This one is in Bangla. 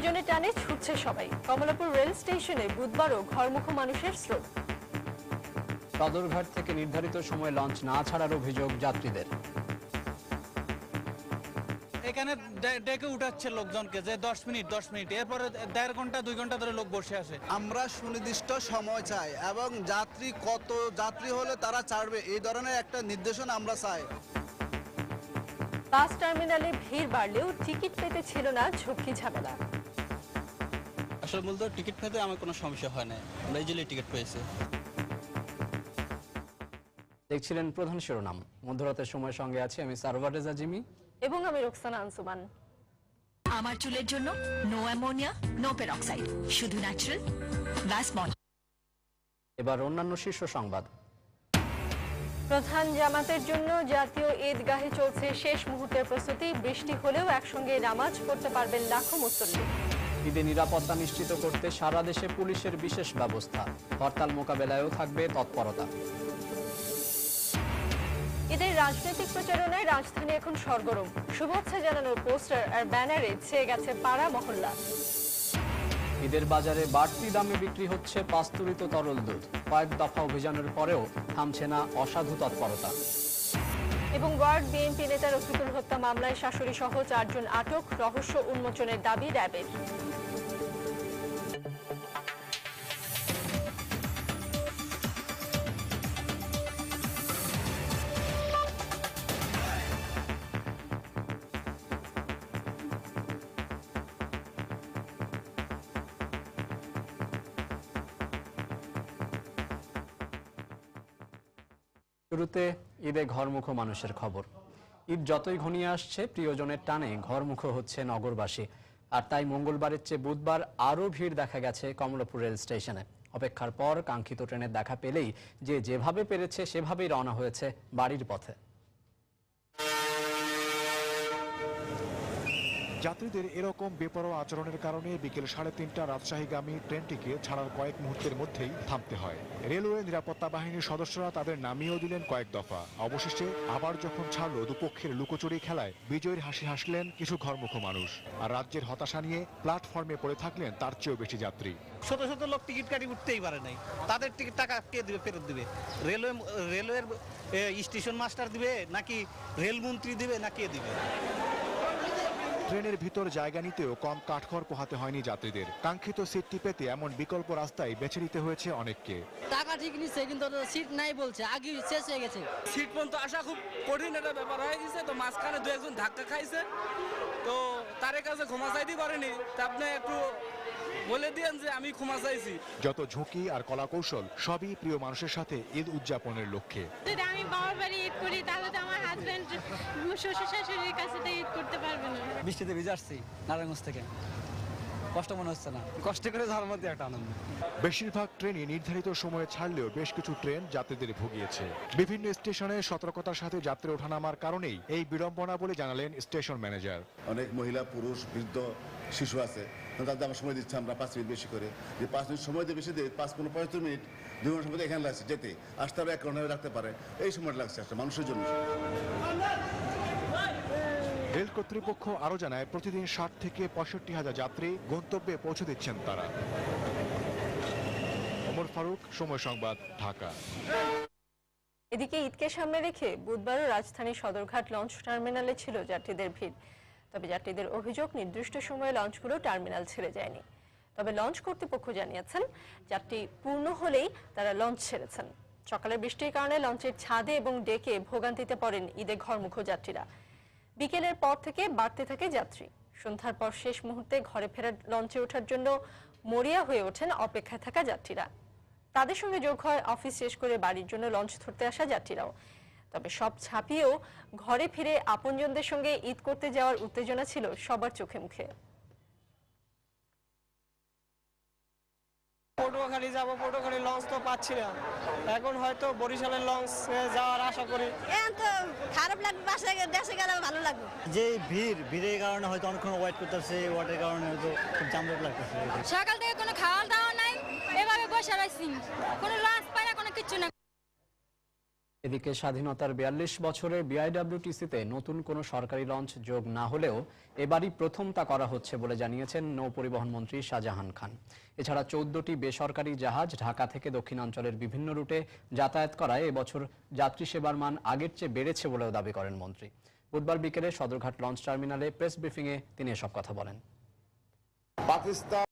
প্রিয়জনের টানে ছুটছে সবাই। কমলাপুর রেল স্টেশনে বুধবারও ঘরমুখো মানুষের স্রোত। সদরঘাট থেকে নির্ধারিত সময়ে লঞ্চ না ছাড়ার অভিযোগ যাত্রীদের। এখানে ডেকে উঠাচ্ছে লোকজনকে যে 10 মিনিট, এরপরে 1.5 ঘন্টা 2 ঘন্টা ধরে লোক বসে আসে। আমরা সুনির্দিষ্ট সময় চাই এবং কত যাত্রী হলে তারা ছাড়বে এই ধরনের একটা নির্দেশনা আমরা চাই। বাস টার্মিনালে ভিড় বাড়লেও টিকিট পেতে ছিল না ঝক্কি ঝামেলা। আসলে বলতে টিকিট পেতে আমার কোনো সমস্যা হয় না, আমরা ইজিলি টিকিট পেয়েছি। দেখছিলেন প্রধান শিরোনাম। মধ্যরাতের সময় সঙ্গে আছি আমি সারওয়ারেজ আজিমি এবং আমি রোকসানা আনসুমান। আমার চুলের জন্য নো অ্যামোনিয়া, নো পেরক্সাইড, শুধু ন্যাচারাল ভাসমল। এবার অন্যান্য শীর্ষ সংবাদ। প্রধান জামাতের জন্য জাতীয় ঈদগাহে চলছে শেষ মুহূর্তের প্রস্তুতি। বৃষ্টি হলেও একসঙ্গে নামাজ পড়তে পারবেন লাখো মুসল্লি। ঈদে নিরাপত্তা নিশ্চিত করতে সারা দেশে পুলিশের বিশেষ ব্যবস্থা। হরতাল মোকাবেলায়ও থাকবে তৎপরতা। ঈদের রাজনৈতিক প্রচারণায় রাজধানী এখন সরগরম। শুভেচ্ছা জানানোর পোস্টার আর ব্যানারে ছেয়ে গেছে পাড়া মহল্লা। ঈদের বাজারে বাড়তি দামে বিক্রি হচ্ছে পাস্তুরিত তরল দুধ। কয়েক দফা অভিযানের পরেও থামছে না অসাধু তৎপরতা। এবং ওয়ার্ড বিএনপি নেতা রফিকুল হত্যা মামলায় শাশুড়ি সহ 4 জন আটক। রহস্য উন্মোচনের দাবি র্যাবের। শুরুতে ঈদে ঘরমুখো মানুষের খবর। ঈদ যতই ঘনিয়ে আসছে প্রিয়জনের টানে ঘরমুখো হচ্ছে নগরবাসী। আর তাই মঙ্গলবারের চেয়ে বুধবার আরও ভিড় দেখা গেছে কমলাপুর রেল স্টেশনে। অপেক্ষার পর কাঙ্ক্ষিত ট্রেনের দেখা পেলেই যে যেভাবে পেরেছে সেভাবেই রওনা হয়েছে বাড়ির পথে। যাত্রীদের এরকম বেপরোয়া আচরণের কারণে বিকেল 3:30 রাজশাহীগামী ট্রেনটিকে ছাড়ার কয়েক মুহূর্তের মধ্যেই থামতে হয়। রেলওয়ে নিরাপত্তা বাহিনীর সদস্যরা তাদের নামিয়েও দিলেন কয়েক দফা। অবশেষে আবার যখন ছাড়ল দুপক্ষের লুকোচুরি খেলায় বিজয়ের হাসি হাসলেন কিছু ঘরমুখো মানুষ। আর রাজ্যের হতাশা নিয়ে প্ল্যাটফর্মে পড়ে থাকলেন তার চেয়েও বেশি যাত্রী। শত শত লোক টিকিট কাটি উঠতেই পারে নাই, তাদের টিকিট টাকা কে দিবে, ফেরত দিবে? রেলওয়ের স্টেশন মাস্টার দিবে নাকি রেলমন্ত্রী দিবে না কে দিবে? ট্রেনের ভিতর জায়গা নিতেও কম কাঠখড় পোহাতে হয়নি যাত্রীদের। কাঙ্ক্ষিত সিটটি পেতে এমন বিকল্প রাস্তায় বেছে নিতে হয়েছে অনেককে। টাকা ঠিক নিচ্ছে কিন্তু সিট নাই বলছে, আগে শেষ হয়ে গেছে। সিট পর্যন্ত আসা খুব কঠিন একটা ব্যাপার হয়ে গেছে। তো মাঝখানে 2-1 ধাক্কা খাইছে, তো তার কাছে ক্ষমা চাইতে পারেনি। তা আপনি একটু বলে দিয়েন যে আমি ক্ষমা চাইছি। যত ঝুঁকি আর কলা কৌশল সবই প্রিয় মানুষের সাথে ঈদ উদযাপনের লক্ষ্যে। যদি আমি বাবার বাড়ি ঈদ করি তাহলে তো আমার হাজবেন্ড শ্বশুর শাশুড়ির কাছে তো ঈদ করতে পারবে না। বৃষ্টিতে ভিজে আসছি নারায়ণগঞ্জ থেকে, কষ্ট মনে হচ্ছে না, কষ্ট করে যাওয়ার মধ্যে একটা আনন্দ। বেশিরভাগ ট্রেনই নির্ধারিত সময়ে ছাড়লেও বেশ কিছু ট্রেন যাত্রীদের ভুগিয়েছে। বিভিন্ন স্টেশনে সতর্কতার সাথে যাত্রী ওঠানামার কারণেই এই বিড়ম্বনা বলে জানালেন স্টেশন ম্যানেজার। অনেক মহিলা, পুরুষ, বৃদ্ধ, শিশু আছে, তাদের আমরা সময় দিচ্ছি আমরা 5 মিনিট বেশি করে। যে 5 মিনিট সময় দিয়ে বেশি দিয়ে 5-15-75 মিনিট 2 ঘন্টা সময় এখানে লাগছে যেতে, আসতে আরও 1 ঘন্টা রাখতে পারে। এই সময়টা লাগছে একটা মানুষের জন্য। রেল কর্তৃপক্ষ আরও জানায় প্রতিদিন 60 থেকে 65 হাজার যাত্রী গন্তব্যে পৌঁছে দিচ্ছেন তারা। ওমর ফারুক, সময় সংবাদ, ঢাকা। এদিকে ঈদকে সামনে রেখে বুধবারও রাজধানীর সদরঘাট লঞ্চ টার্মিনালে ছিল যাত্রীদের ভিড়। তবে যাত্রীদের অভিযোগ নির্দিষ্ট সময়ে লঞ্চগুলো টার্মিনাল ছেড়ে যায়নি। তবে লঞ্চ কর্তৃপক্ষ জানিয়েছেন যাত্রী পূর্ণ হলেই তারা লঞ্চ ছেড়েছেন। সকালের বৃষ্টির কারণে লঞ্চের ছাদে এবং ডেকে ভোগান্তিতে পড়েন ঈদে ঘরমুখো যাত্রীরা। বিকেলের পর থেকে বাড়তে থাকে যাত্রী। সন্ধ্যার পর শেষ মুহূর্তে ঘরে ফেরার লঞ্চে ওঠার জন্য মরিয়া হয়ে ওঠেন অপেক্ষায় থাকা যাত্রীরা। তাদের সঙ্গে যোগ হয় অফিস শেষ করে বাড়ির জন্য লঞ্চ ধরতে আসা যাত্রীরাও। তবে সব ছাপিয়েও ঘরে ফিরে আপনজনদের সঙ্গে ঈদ করতে যাওয়ার উত্তেজনা ছিল সবার চোখে মুখে। পটুয়াখালী যাবো, পটুয়াখালী লঞ্চ তো পাচ্ছি না, এখন হয়তো বরিশালের লঞ্চ যাওয়ার আশা করি। তো খারাপ লাগবে, বাসায় দেশে গেলে ভালো লাগবে। যে ভিড়ের কারণে হয়তো অনেকক্ষণ ওয়েট করতেছে, ওয়েটের কারণে হয়তো খুব জামজট লাগতেছে। সকাল থেকে কোনো খাওয়া দাওয়া নাই, এভাবে বসে রয়েছি, কোনো লঞ্চ পাই না, কোনো কিছু না। এদিকে স্বাধীনতার ৪২ বছরে বিআইডব্লিউটিসিতে নতুন কোনো সরকারি লঞ্চ যোগ না হলেও এবারই প্রথম তা করা হচ্ছে বলে জানিয়েছেন নৌ পরিবহন মন্ত্রী শাহজাহান খান। এছাড়া ১৪টি বেসরকারি জাহাজ ঢাকা থেকে দক্ষিণাঞ্চলের বিভিন্ন রুটে যাতায়াত করায় এবছর যাত্রী সেবার মান আগের চেয়ে বেড়েছে বলেও দাবি করেন মন্ত্রী। বুধবার বিকেলে সদরঘাট লঞ্চ টার্মিনালে প্রেস ব্রিফিংয়ে তিনি এসব কথা বলেন। পাকিস্তান